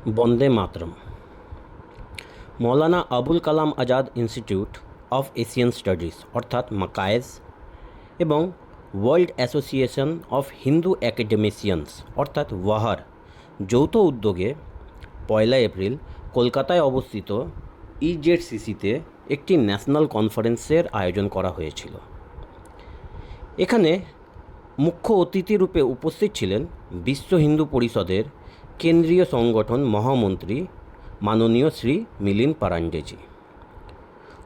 Vande Mataram. Maulana Abul Kalam Azad institute of Asian studies অর্থাৎ মাকায়েজ এবং world association of Hindu অ্যাকাডেমিশিয়ানস অর্থাৎ ওয়াহার যৌথ উদ্যোগে 1 এপ্রিল কলকাতায় অবস্থিত ইজেডসিসিতে একটি ন্যাশনাল কনফারেন্সের আয়োজন করা হয়েছিল। এখানে মুখ্য অতিথি রূপে উপস্থিত ছিলেন বিশ্ব হিন্দু পরিষদের কেন্দ্রীয় সংগঠন মহামন্ত্রী মাননীয় শ্রী মিলিন্দ পারান্ডেজি।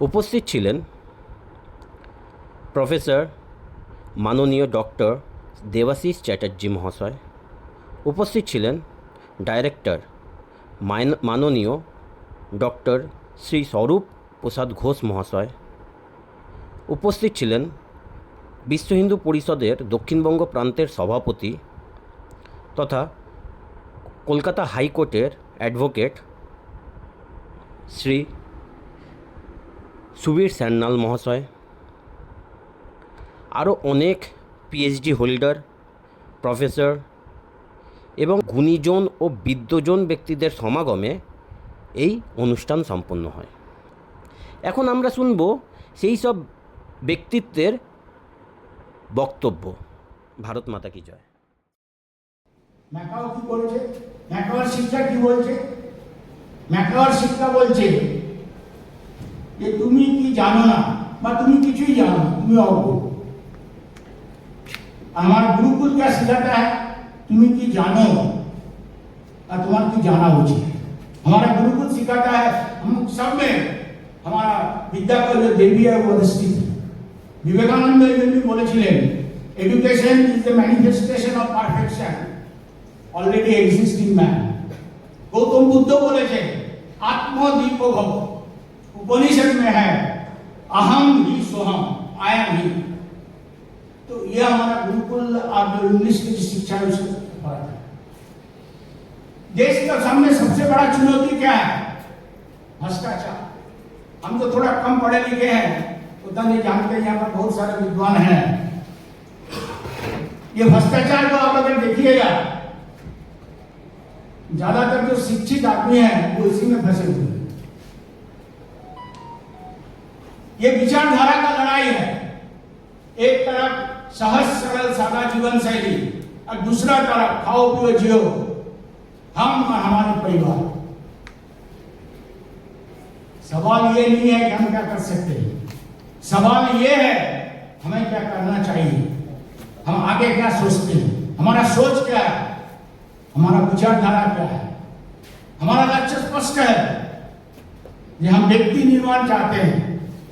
উপস্থিত ছিলেন প্রফেসর মাননীয় ডক্টর দেবাশিস চ্যাটার্জি মহাশয়। উপস্থিত ছিলেন ডাইরেক্টর মাননীয় ডক্টর শ্রী স্বরূপ প্রসাদ ঘোষ মহাশয়। উপস্থিত ছিলেন বিশ্ব হিন্দু পরিষদের দক্ষিণবঙ্গ প্রান্তের সভাপতি তথা কলকাতা হাইকোর্টের অ্যাডভোকেট শ্রী সুবীর সান্যাল মহাশয়। আরও অনেক পিএইচডি হোল্ডার, প্রফেসর এবং গুণীজন ও বিদ্বজন ব্যক্তিদের সমাগমে এই অনুষ্ঠান সম্পন্ন হয়। এখন আমরা শুনব সেই সব ব্যক্তিত্বের বক্তব্য। ভারত মাতা কি জয়। ম্যাকাও কি বলছে? ম্যাকাওয়ার শিক্ষা কি বলছে? ম্যাকাওয়ার শিক্ষা বলছে যে তুমি কি জানো না বা তুমি কিছুই জানো না, তুমি অজ্ঞ। हमारा गुरुकुल क्या सिखाता है? तुम्हें की जानो और तुम्हारा की जाना उचित। हमारा गुरुकुल सिखाता है हम सब में हमारा विद्या का जो देवी है वो अधिष्ठित है। विवेकानंद भी बोले छिलेन, education is the manifestation of perfection already exist in man. Gautam Buddha बोले थे आत्मदीपो भव। उपनिषद में है अहम ही सोहम, आई एम ही। तो ये हमारा गुरुकुल और जो इंग्लिश की शिक्षा है उसका फर्क है। देश का सामने सबसे बड़ा चुनौती क्या है? भ्रष्टाचार। हम तो थोड़ा कम पढ़े लिखे हैं, उतना नहीं जानते। यहाँ पर बहुत सारे विद्वान हैं। ये भ्रष्टाचार को आप अगर देखिएगा, ज्यादातर जो शिक्षित आदमी हैं वो इसी में फंसे हुए हैं। ये विचारधारा का लड़ाई है। एक तरफ सहज सरल सादा जीवन शैली और दूसरा तरफ खाओ पियो जियो, हम और हमारे परिवार। सवाल ये नहीं है कि हम क्या कर सकते हैं, सवाल ये है हमें क्या करना चाहिए, हम आगे क्या सोचते हैं, हमारा सोच क्या है, हमारा विचारधारा क्या है। हमारा लक्ष्य स्पष्ट है कि हम व्यक्ति निर्माण चाहते हैं,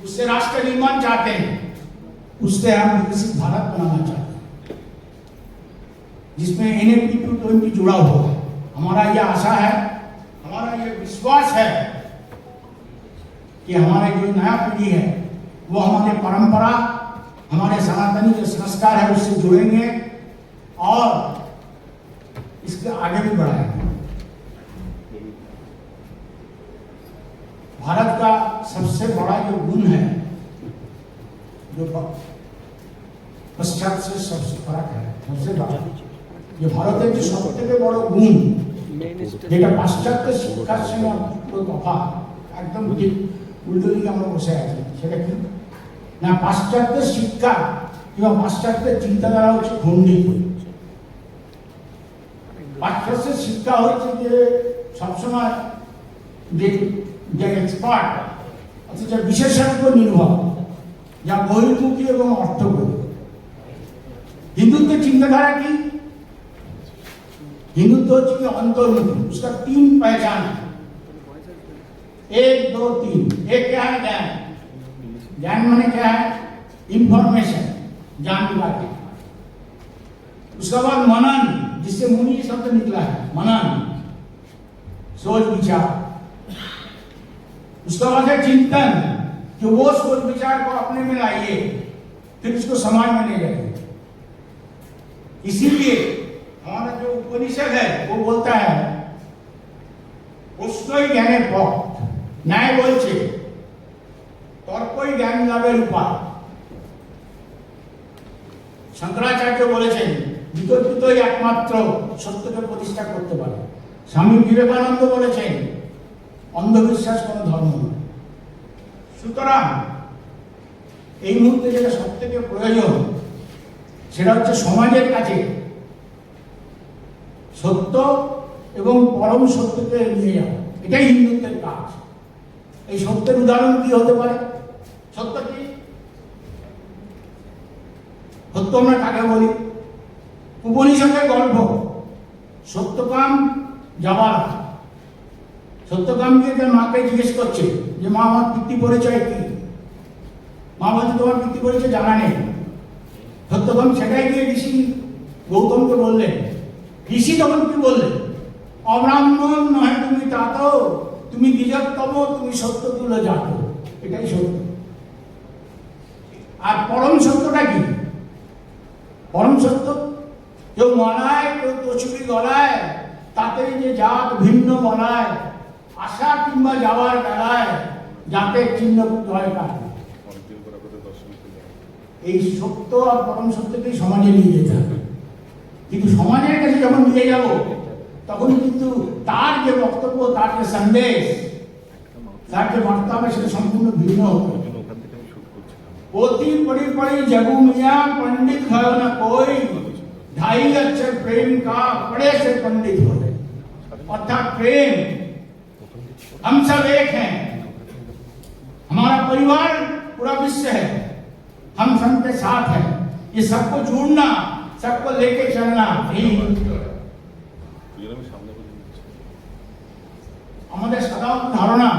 उससे राष्ट्र निर्माण चाहते हैं, उससे हम विकसित भारत बनाना चाहते हैं जिसमें NAP 220 जुड़ा हुआ है। हमारा यह आशा है, हमारा यह विश्वास है कि हमारे जो नया पीढ़ी है वो हमारे परंपरा, हमारे सनातनी जो संस्कार है उससे जुड़ेंगे और इसके आगे भी बढ़ाएंगे। भारत का सबसे बड़ा जो गुण है, जो पश्चात से सबसे फर्क है, सबसे बड़ा ये भारत जो सबথেকে বড় গুণ, যেটা পাশ্চাত্য শিক্ষার সঙ্গে তফাৎ একদম ঠিক উল্টো দিকে আমরা বসে আছি। সেটা কি না, পাশ্চাত্য শিক্ষা কিংবা পাশ্চাত্য চিন্তাধারা হচ্ছে খণ্ডিত। পাশ্চাত্য শিক্ষা হচ্ছে যে সবসময় যে এক্সপার্ট অর্থাৎ যে বিশেষজ্ঞ নির্ভর, যা বহির্মুখী এবং অর্থবোধী। हिंदुत्व चिंताधारा की हिंदुत्व की अंतर्मुखी, उसका 3 पहचान है, 1 2 3। एक क्या है? ज्ञान। ज्ञान माने क्या है? इंफॉर्मेशन, जानकारी। उसके बाद मनन, जिससे मुनि शब्द निकला है, मनन, सोच विचार। उसके बाद है चिंतन, कि वो सोच विचार को अपने में लाइए, फिर उसको समाज में ले जाइए। इसीलिए हमारा जो उपनिषद है वो बोलता है প্রশ্নই জ্ঞানের পথ, ন্যায় বলছে তর্কই জ্ঞান লাভের উপায়। শঙ্করাচার্য বলেছেন বিতর্কিতই একমাত্র সত্যকে প্রতিষ্ঠা করতে পারে। স্বামী বিবেকানন্দ বলেছেন অন্ধবিশ্বাস কোনো ধর্ম নয়। সুতরাং এই মুহূর্তে যেটা সব থেকে প্রয়োজন সেটা হচ্ছে সমাজের কাছে সত্য এবং পরম সত্যকে নিয়ে যাওয়া। এটাই হিন্দুত্বের কাজ। এই সত্যের উদাহরণ কি হতে পারে? সত্য কি? সত্য আমরা কাকে বলি? উপনিষদের গল্প। সত্যকাম যাবার, সত্যকামকে তার মাকে জিজ্ঞেস করছে যে মা, আমার পিতৃ পরিচয় কি? মা বলছে তোমার পিতৃ পরিচয় জানা নেই। সত্যকাম সেটাই গিয়ে ঋষি গৌতমকে বললেন। ঋষি তখন কি বললেন? অব্রাহ্মণ নয় তুমি তাত, তুমি দ্বিজোত্তম, তুমি সত্য তুলে জাত। এটাই সত্য। আর পরম সত্যটা কি? পরম সত্য কেউ মানায়, কেউ তসবি গলায়, তাতেই যে জাত ভিন্ন বলায়, আসা কিংবা যাওয়ার বেলায় জাতের চিহ্ন জয়কার। এই সত্য আর পরম সত্যকেই সমাজে নিয়ে যেতে হবে। কিন্তু সমাজের কাছে যখন নিয়ে যাব তখন কিন্তু তার যে বক্তব্য, তার যে সন্দেশ, তার যে বার্তা হবে সেটা সম্পূর্ণ ভিন্ন হবে। पोती पड़ी पड़ी जगू मियाँ पंडित भयो न कोई, 2.5 अक्षर प्रेम का बड़े से पंडित हो गए। अर्थात प्रेम, हम सब एक हैं, हमारा परिवार पूरा विश्व है, हम सबके साथ हैं। ये सबको जोड़ना, सबको लेके चलना यही हिंदुत्व है। আমাদের সাধারণ ধারণা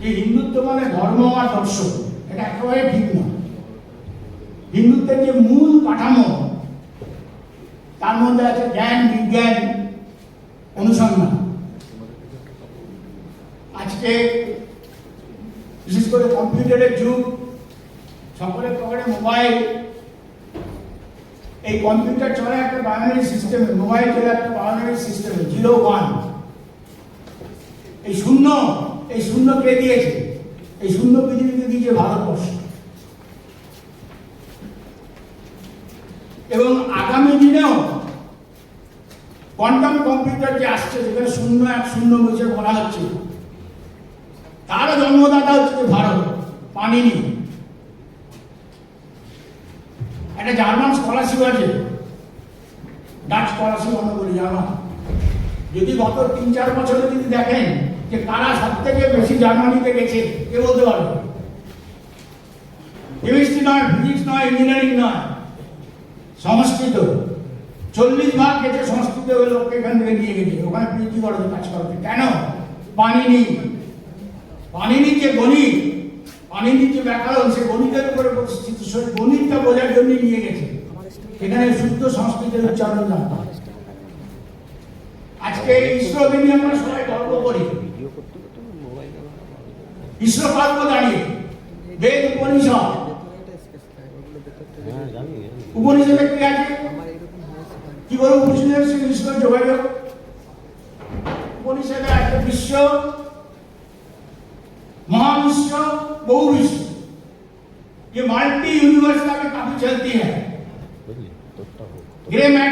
যে হিন্দুত্ব মানে ধর্ম আর দর্শন, এটা একেবারে ঠিক নয়। হিন্দুত্বের যে মূল কাঠামো তার মধ্যে আছে জ্ঞান, বিজ্ঞান, অনুসন্ধান। আজকে বিশেষ করে কম্পিউটারের যুগ, সকলের পকেটে মোবাইল। এই কম্পিউটার চলে একটা বাইনারি সিস্টেমে, মোবাইল চলে একটা বাইনারি সিস্টেমে, 0-1। এই শূন্য কে দিয়েছে? এই শূন্য পৃথিবীকে দিয়েছে ভারতবর্ষ। এবং আগামী দিনেও কোয়ান্টাম কম্পিউটার যে আসছে, যেখানে 0-1-0 বসে বলা হচ্ছে, তারও জন্মদাতা হচ্ছে ভারত, পানিনি। একটা জার্মান স্কলারশিপ আছে, ডাচ স্কলারশিপ আমরা বলি জার্মান। যদি গত 3-4 বছরে যদি দেখেন যে কারা সব থেকে বেশি জার্মানিতে গেছে, কে বলতে পারবে? কেমিস্ট্রি নয়, ফিজিক্স নয়, ইঞ্জিনিয়ারিং নয়, সংস্কৃত। 40 ভাগ গেছে সংস্কৃত লোককে এখান থেকে নিয়ে গেছে, ওখানে পিএইচডি করাতে, কাজ করাতে। কেন? পানিনি যে গণিত, পানিনির যে ব্যাকরণ, সে গণিতের উপরে প্রতিষ্ঠিত, সেই গণিতটা বোঝার জন্য নিয়ে গেছে। এখানে শুদ্ধ সংস্কৃতের উচ্চারণ না। আজকে ইসরোকে নিয়ে আমরা সবাই গর্ব করি। ইসরো পারবো দাঁড়িয়ে বেদ, উপনিষদ। উপনিষদে কি আছে? কি বলে উপনিষদের সঙ্গে ইসরোর যোগাযোগ? उपनिषद है विश्व, महाविश्व, बहुविश्व, ये मल्टी यूनिवर्स का भी काफी चलती है। Grey matter